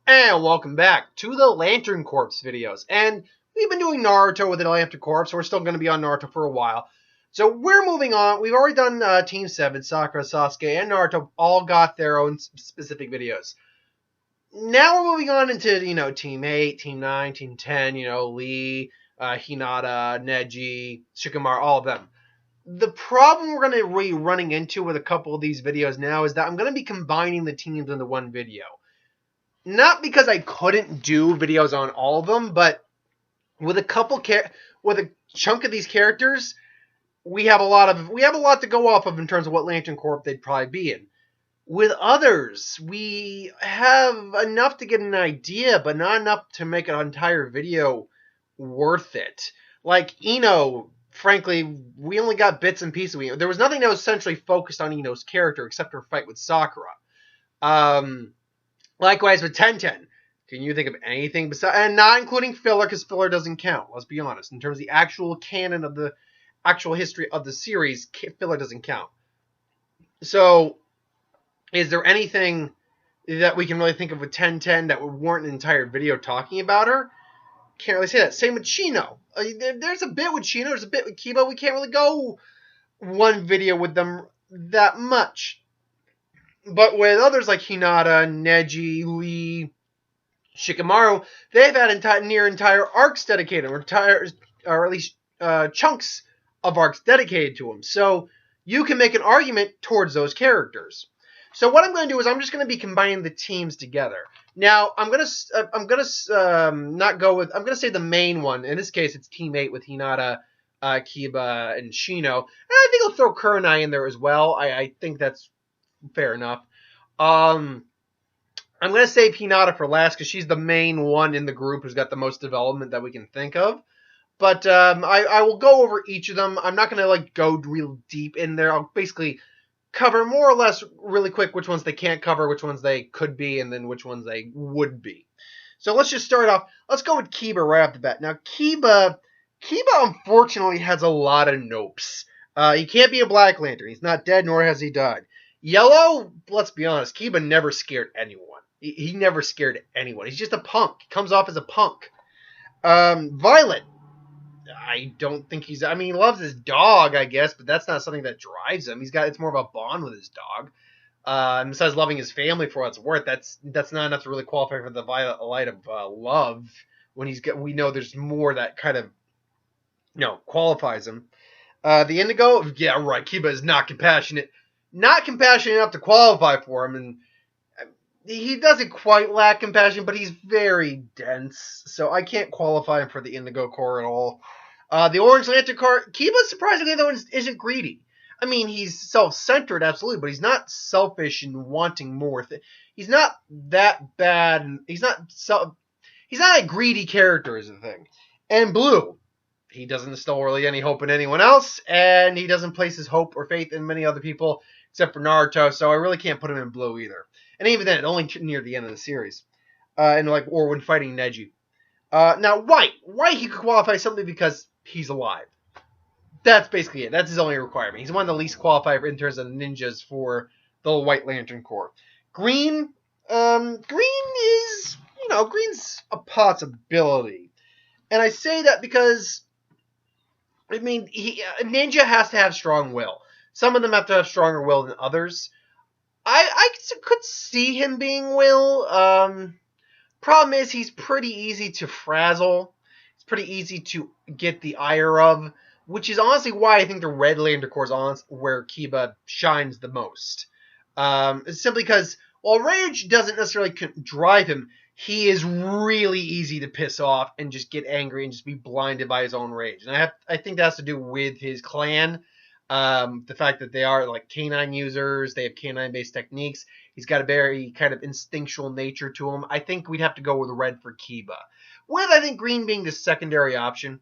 And welcome back to the Lantern Corps videos. And we've been doing Naruto with the Lantern Corps, so we're still going to be on Naruto for a while. So we're moving on. We've already done Team 7, Sakura, Sasuke, and Naruto all got their own specific videos. Now we're moving on into, Team 8, Team 9, Team 10, Lee, Hinata, Neji, Shikamaru, all of them. The problem we're going to be running into with a couple of these videos now is that I'm going to be combining the teams into one video. Not because I couldn't do videos on all of them, but with with a chunk of these characters, we have a lot to go off of in terms of what Lantern Corps they'd probably be in. With others, we have enough to get an idea, but not enough to make an entire video worth it. Like Ino, frankly, we only got bits and pieces. There was nothing that was essentially focused on Ino's character except her fight with Sakura. Likewise with Tenten. Can you think of anything besides, and not including filler, because filler doesn't count, let's be honest. In terms of the actual canon of the actual history of the series, filler doesn't count. So, is there anything that we can really think of with Tenten that would warrant an entire video talking about her? Can't really say that. Same with Shino. There's a bit with Shino, there's a bit with Kiba. We can't really go one video with them that much. But with others like Hinata, Neji, Lee, Shikamaru, they've had near entire arcs dedicated, or at least chunks of arcs dedicated to them. So you can make an argument towards those characters. So what I'm going to do is I'm just going to be combining the teams together. Now I'm going to say the main one. In this case, it's Team 8 with Hinata, Kiba, and Shino. And I think I'll throw Kurenai in there as well. I think that's fair enough. I'm going to save Hinata for last because she's the main one in the group who's got the most development that we can think of. But I will go over each of them. I'm not going to go real deep in there. I'll basically cover more or less really quick which ones they can't cover, which ones they could be, and then which ones they would be. So let's just start off. Let's go with Kiba right off the bat. Now, Kiba unfortunately has a lot of nopes. He can't be a Black Lantern. He's not dead, nor has he died. Yellow, let's be honest, Kiba never scared anyone. He never scared anyone. He's just a punk. He comes off as a punk. Violet, I don't think he loves his dog, I guess, but that's not something that drives him. It's more of a bond with his dog. And besides loving his family for what it's worth, that's not enough to really qualify for the violet light of love. We know there's more that kind of, qualifies him. The Indigo, yeah, right. Kiba is not compassionate enough to qualify for him, and he doesn't quite lack compassion, but he's very dense, so I can't qualify him for the Indigo Corps at all. The Orange Lantern Corps, Kiba, surprisingly though, isn't greedy. I mean, he's self-centered, absolutely, but he's not selfish and wanting more. He's not that bad, and he's not a greedy character is the thing. And Blue, he doesn't instill really any hope in anyone else, and he doesn't place his hope or faith in many other people except for Naruto, so I really can't put him in Blue either. And even then, only near the end of the series. Or when fighting Neji. Now, White. White, he could qualify simply because he's alive. That's basically it. That's his only requirement. He's one of the least qualified in terms of ninjas for the White Lantern Corps. Green, Green's a possibility. And I say that because, ninja has to have strong will. Some of them have to have stronger will than others. I could see him being Will. Problem is, he's pretty easy to frazzle. It's pretty easy to get the ire of, which is honestly why I think the Red Lantern Corps is where Kiba shines the most. It's simply because while rage doesn't necessarily drive him, he is really easy to piss off and just get angry and just be blinded by his own rage. And I think that has to do with his clan. The fact that they are canine users, they have canine-based techniques. He's got a very kind of instinctual nature to him. I think we'd have to go with red for Kiba, with I think green being the secondary option.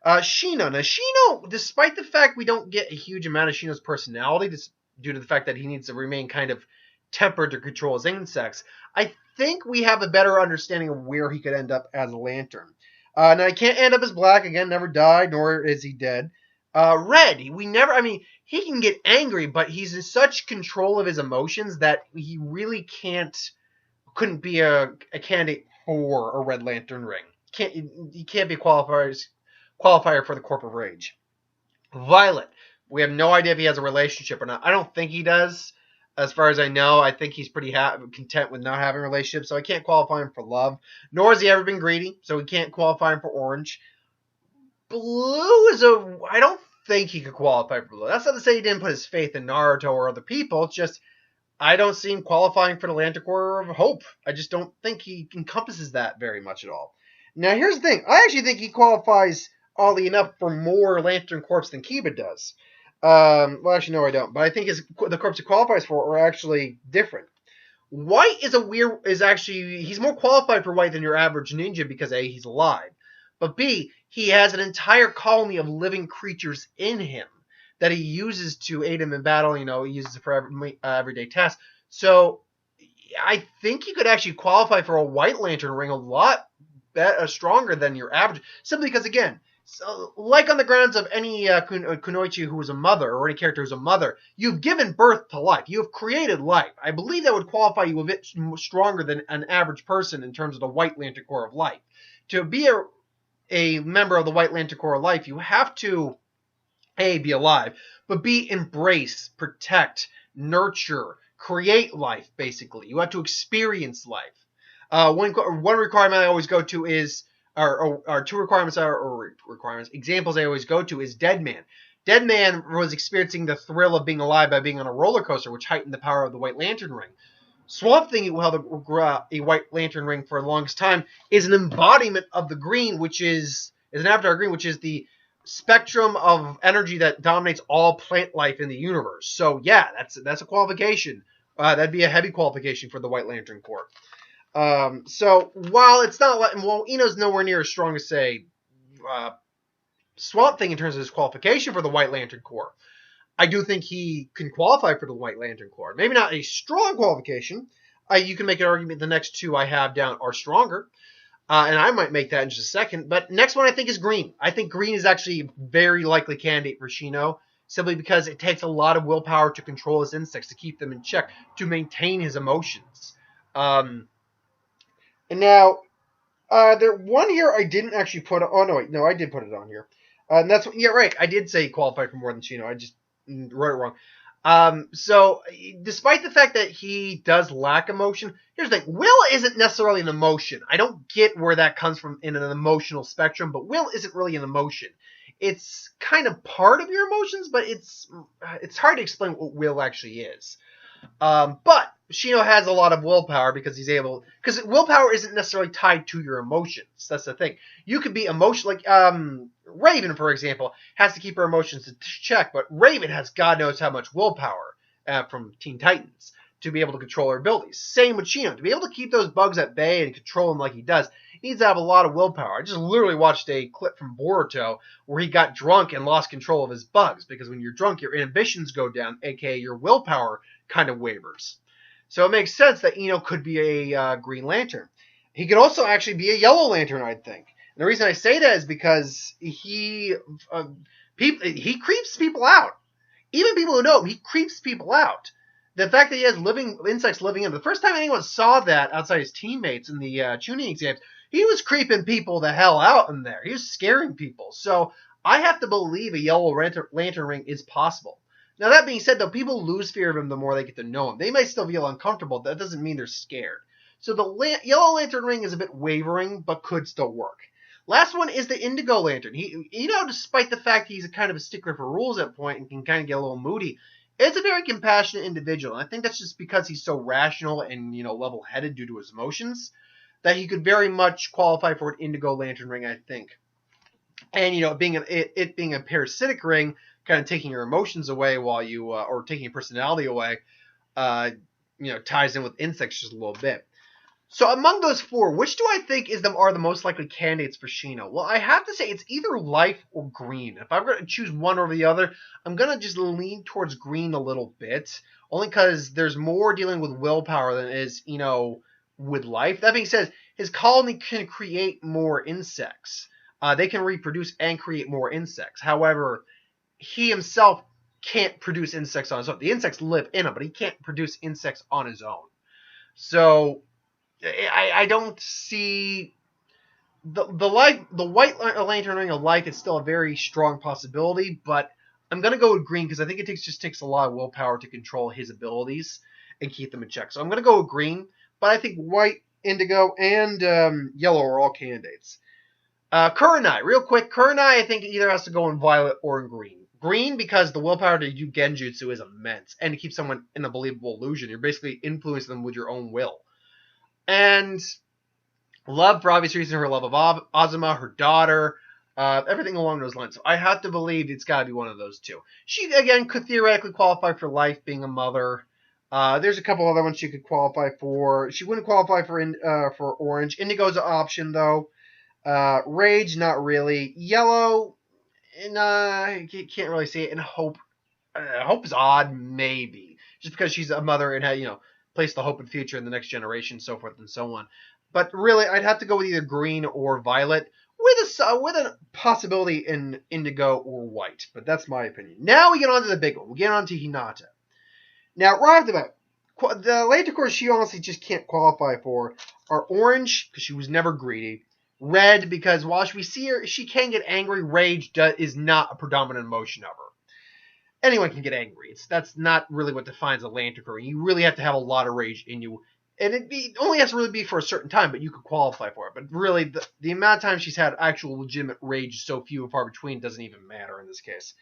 Shino. Now Shino, despite the fact we don't get a huge amount of Shino's personality, due to the fact that he needs to remain kind of tempered to control his insects, I think we have a better understanding of where he could end up as a lantern. Now he can't end up as Black again. Never died, nor is he dead. Red, he can get angry, but he's in such control of his emotions that he really can't couldn't be a candidate for a Red Lantern ring. He can't be qualifier for the Corp of Rage. Violet, we have no idea if he has a relationship or not. I don't think he does. As far as I know, I think he's pretty content with not having a relationship, so I can't qualify him for love. Nor has he ever been greedy, so we can't qualify him for orange. Blue is I don't think he could qualify for blue. That's not to say he didn't put his faith in Naruto or other people. It's just I don't see him qualifying for the Lantern Corps of Hope. I just don't think he encompasses that very much at all. Now, here's the thing. I actually think he qualifies, oddly enough, for more Lantern Corps than Kiba does. Well, actually, no, I don't. But I think the corps he qualifies for are actually different. White he's more qualified for White than your average ninja because A, he's alive. But B, he has an entire colony of living creatures in him that he uses to aid him in battle. He uses it for everyday tasks. So I think he could actually qualify for a White Lantern ring a lot stronger than your average. Simply because, again, like on the grounds of any kunoichi who is a mother, or any character who's a mother, you've given birth to life. You have created life. I believe that would qualify you a bit stronger than an average person in terms of the White Lantern Corps of Life. To be a member of the White Lantern Corps of Life, you have to A, be alive, but B, embrace, protect, nurture, create life, basically. You have to experience life. One requirement I always go to is, or two requirements, examples I always go to is Dead Man. Dead Man was experiencing the thrill of being alive by being on a roller coaster, which heightened the power of the White Lantern ring. Swamp Thing, who held a White Lantern ring for the longest time, is an embodiment of the green, which is an avatar green, which is the spectrum of energy that dominates all plant life in the universe. So yeah, that's a qualification. That'd be a heavy qualification for the White Lantern Corps. So while Ino's nowhere near as strong as, say, Swamp Thing in terms of his qualification for the White Lantern Corps, I do think he can qualify for the White Lantern Corps. Maybe not a strong qualification. You can make an argument the next two I have down are stronger. And I might make that in just a second. But next one I think is green. I think green is actually a very likely candidate for Shino, simply because it takes a lot of willpower to control his insects, to keep them in check, to maintain his emotions. And now, one here I didn't actually put. Oh no, I did put it on here. And that's right. I did say he qualified for more than Shino. I just wrote it wrong. So, despite the fact that he does lack emotion, here's the thing. Will isn't necessarily an emotion. I don't get where that comes from in an emotional spectrum, but will isn't really an emotion. It's kind of part of your emotions, but it's hard to explain what will actually is. But Shino has a lot of willpower because willpower isn't necessarily tied to your emotions. That's the thing. You could be emotional, like Raven, for example, has to keep her emotions in check, but Raven has God knows how much willpower from Teen Titans to be able to control her abilities. Same with Shino. To be able to keep those bugs at bay and control them like he does, he needs to have a lot of willpower. I just literally watched a clip from Boruto where he got drunk and lost control of his bugs, because when you're drunk, your inhibitions go down, aka your willpower kind of wavers. So it makes sense that Ino could be a Green Lantern. He could also actually be a Yellow Lantern, I think. And the reason I say that is because he creeps people out. Even people who know him, he creeps people out. The fact that he has insects living in him. The first time anyone saw that outside his teammates in the Chunin exams, he was creeping people the hell out in there. He was scaring people. So I have to believe a Yellow Lantern ring is possible. Now, that being said, though, people lose fear of him the more they get to know him. They might still feel uncomfortable. That doesn't mean they're scared. So the Yellow Lantern ring is a bit wavering, but could still work. Last one is the Indigo Lantern. Despite the fact he's a kind of a stickler for rules at point and can kind of get a little moody, it's a very compassionate individual. And I think that's just because he's so rational and, level-headed due to his emotions, that he could very much qualify for an Indigo Lantern ring, I think. And, being a parasitic ring, kind of taking your emotions away while you, or taking your personality away, ties in with insects just a little bit. So among those four, which do I think are the most likely candidates for Shino? Well, I have to say it's either life or green. If I'm going to choose one over the other, I'm going to just lean towards green a little bit, only because there's more dealing with willpower than is, with life. That being said, his colony can create more insects. They can reproduce and create more insects. However, he himself can't produce insects on his own. The insects live in him, but he can't produce insects on his own. So I don't see the White Lantern Ring of Life is still a very strong possibility, but I'm gonna go with green because I think it just takes a lot of willpower to control his abilities and keep them in check. So I'm gonna go with green, but I think white, indigo, and yellow are all candidates. Kurenai, real quick. Kurenai, I think either has to go in violet or in green. Green because the willpower to do genjutsu is immense, and to keep someone in a believable illusion, you're basically influencing them with your own will. And love, for obvious reason, her love of Azuma, her daughter, everything along those lines. So I have to believe it's got to be one of those two. She, again, could theoretically qualify for life, being a mother. There's a couple other ones she could qualify for. She wouldn't qualify for orange. Indigo's an option, though. Rage, not really. Yellow, and you can't really see it. And hope, hope is odd, maybe, just because she's a mother and had placed the hope in future in the next generation, so forth and so on. But really, I'd have to go with either green or violet, with a possibility in indigo or white. But that's my opinion. Now we get on to the big one. We get on to Hinata. Now, right off the bat, the later course she honestly just can't qualify for are orange because she was never greedy. Red because while we see her, she can get angry. Rage is not a predominant emotion of her. Anyone can get angry. That's not really what defines a lantern girl. You really have to have a lot of rage in you, and it only has to really be for a certain time, but you could qualify for it. But really, the amount of time she's had actual legitimate rage is so few and far between, doesn't even matter in this case.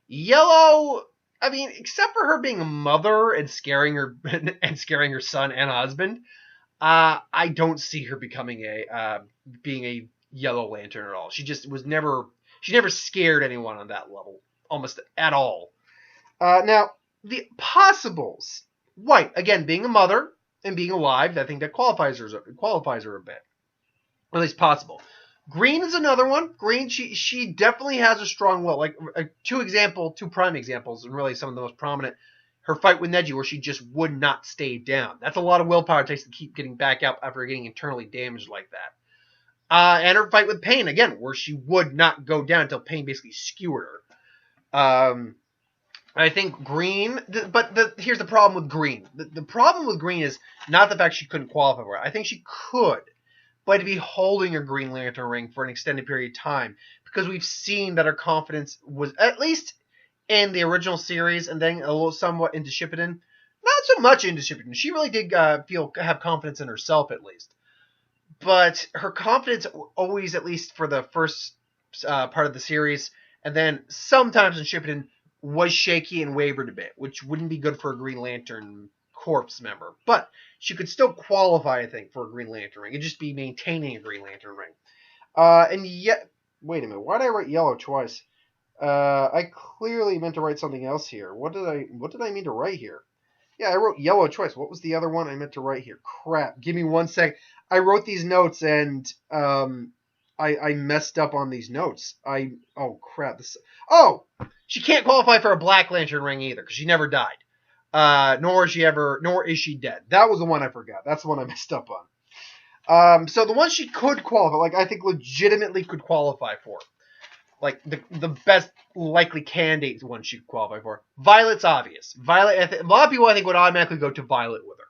Yellow, I mean, except for her being a mother and scaring her son and husband, I don't see her becoming being a Yellow Lantern at all. She just was never she never scared anyone on that level almost at all. Now the possibles, white again being a mother and being alive, I think that qualifies her a bit, or at least possible. Green is another one. Green, she definitely has a strong will. Like two prime examples, and really some of the most prominent. Her fight with Neji, where she just would not stay down. That's a lot of willpower it takes to keep getting back up after getting internally damaged like that. And her fight with Pain, again, where she would not go down until Pain basically skewered her. I think Green, but here's the problem with Green. The problem with Green is not the fact she couldn't qualify for it. I think she could, but to be holding a Green Lantern ring for an extended period of time, because we've seen that her confidence was, at least in the original series, and then a little somewhat into Shippuden, not so much into Shippuden. She really did have confidence in herself, at least. But her confidence always, at least for the first part of the series, and then sometimes in Shippuden, was shaky and wavered a bit, which wouldn't be good for a Green Lantern Corps member. But she could still qualify, I think, for a Green Lantern ring. It'd just be maintaining a Green Lantern ring. And yet, wait a minute, why did I write yellow twice? I clearly meant to write something else here. What did I mean to write here? Yeah, I wrote yellow twice. What was the other one I meant to write here? Crap. Give me 1 sec. I wrote these notes and I messed up on these notes. Oh crap. She can't qualify for a Black Lantern ring either because she never died. Nor is she dead. That was the one I forgot. That's the one I messed up on. So the one she could qualify, like I think legitimately could qualify for, like the best likely candidate one she could qualify for. Violet's obvious. Violet, a lot of people I think would automatically go to Violet with her,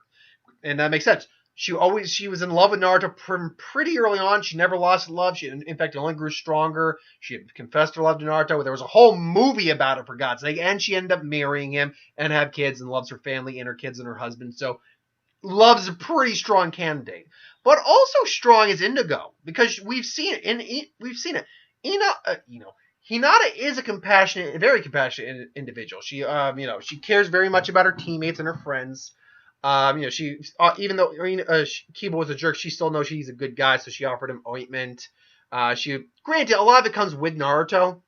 and that makes sense. She was in love with Naruto pretty early on. She never lost love. She, in fact, only grew stronger. She had confessed her love to Naruto. There was a whole movie about it, for God's sake, and she ended up marrying him and have kids and loves her family and her kids and her husband. So, love's a pretty strong candidate, but also strong is Indigo because we've seen it. Hinata is a very compassionate individual. She cares very much about her teammates and her friends. She even though Kiba was a jerk, she still knows he's a good guy, so she offered him ointment. Granted, a lot of it comes with Naruto,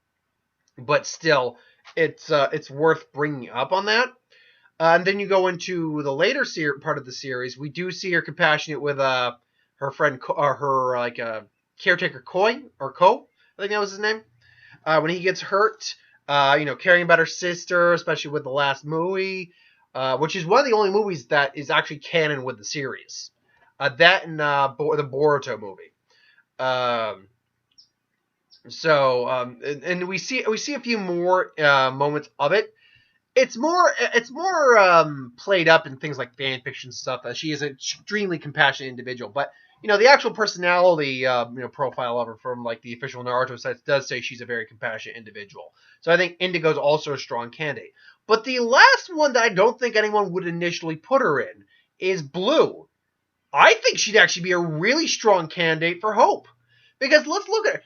but still, it's worth bringing up on that. And then you go into the later part of the series. We do see her compassionate with her friend, her caretaker Ko. I think that was his name. When he gets hurt, caring about her sister, especially with the last movie. Which is one of the only movies that is actually canon with the series. That and the Boruto movie. And we see a few more moments of it. it's more played up in things like fan fiction stuff that she is an extremely compassionate individual. But the actual personality profile of her from like the official Naruto sites does say she's a very compassionate individual. So I think Indigo's also a strong candidate. But the last one that I don't think anyone would initially put her in is Blue. I think she'd actually be a really strong candidate for Hope. Because let's look at her.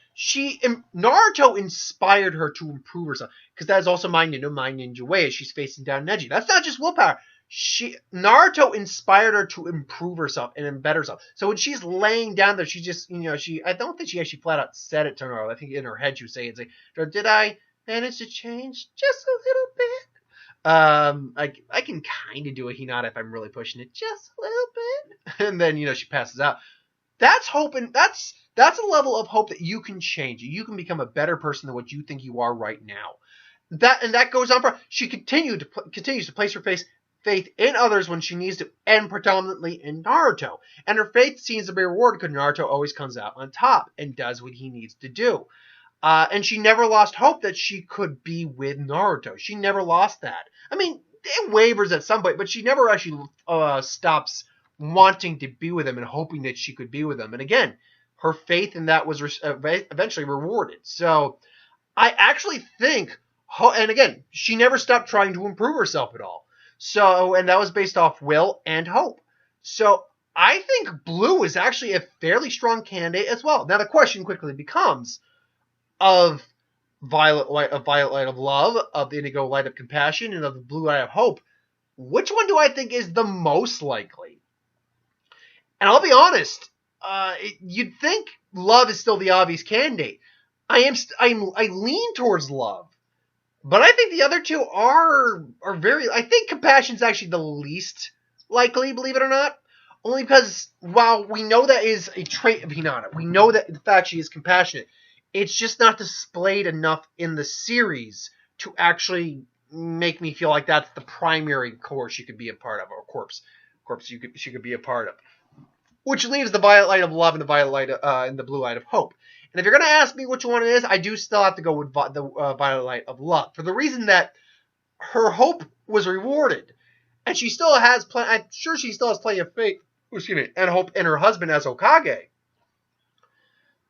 Naruto inspired her to improve herself. Because that is also my ninja way as she's facing down Neji. That's not just willpower. Naruto inspired her to improve herself and better herself. So when she's laying down there, she just, I don't think she actually flat out said it to Naruto. I think in her head she was saying, it's like, did I manage to change just a little bit? I can kind of do a Hinata if I'm really pushing it just a little bit. And then, she passes out. That's hope, and that's a level of hope that you can change. You can become a better person than what you think you are right now. That goes on for she continues to place her faith in others when she needs to, and predominantly in Naruto. And her faith seems to be rewarded because Naruto always comes out on top and does what he needs to do. And she never lost hope that she could be with Naruto. She never lost that. I mean, it wavers at some point, but she never actually stops wanting to be with him and hoping that she could be with him. And again, her faith in that was eventually rewarded. So I actually think, and again, she never stopped trying to improve herself at all. So, and that was based off will and hope. So I think Blue is actually a fairly strong candidate as well. Now the question quickly becomes, of Violet Light of Love, of the Indigo Light of Compassion, and of the Blue Light of Hope, which one do I think is the most likely? And I'll be honest, you'd think Love is still the obvious candidate. I lean towards Love, but I think the other two are very. I think Compassion's actually the least likely, believe it or not. Only because while we know that is a trait of Hinata, we know that the fact she is compassionate, it's just not displayed enough in the series to actually make me feel like that's the primary core she could be a part of, or corpse she could be a part of. Which leaves the Violet Light of Love and the Violet Light and the Blue Light of Hope. And if you're going to ask me which one it is, I do still have to go with the Violet Light of Love, for the reason that her hope was rewarded, and she still has I'm sure she still has plenty of faith, and hope in her husband as Hokage.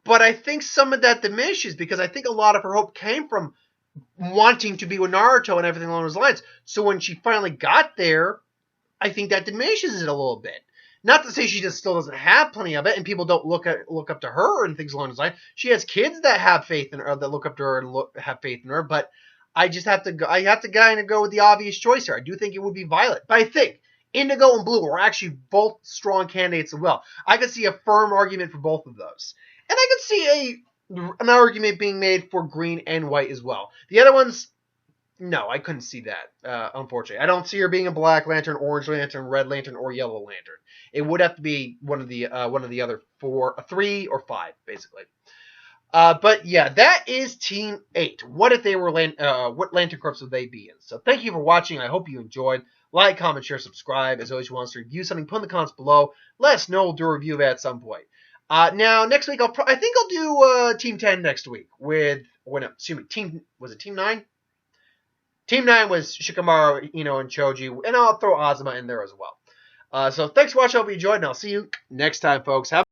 But I think some of that diminishes because I think a lot of her hope came from wanting to be with Naruto and everything along those lines. So when she finally got there, I think that diminishes it a little bit. Not to say she just still doesn't have plenty of it, and people don't look up to her and things along those lines. She has kids that have faith in her, that look up to her and have faith in her. But I have to kind of go with the obvious choice here. I do think it would be Violet, but I think Indigo and Blue are actually both strong candidates as well. I could see a firm argument for both of those. And I could see an argument being made for green and white as well. The other ones, no, I couldn't see that, unfortunately. I don't see her being a Black Lantern, Orange Lantern, Red Lantern, or Yellow Lantern. It would have to be one of the other 3 or 5, basically. But yeah, that is Team 8. What if they were what Lantern Corps would they be in? So thank you for watching. I hope you enjoyed. Like, comment, share, subscribe. As always, if you want us to review something, put in the comments below. Let us know. We'll do a review of it at some point. Now, next week, I think I'll do Team 10 next week with, was it Team 9? Team 9 was Shikamaru, and Choji, and I'll throw Azuma in there as well. So thanks for watching. I hope you enjoyed, and I'll see you next time, folks. Have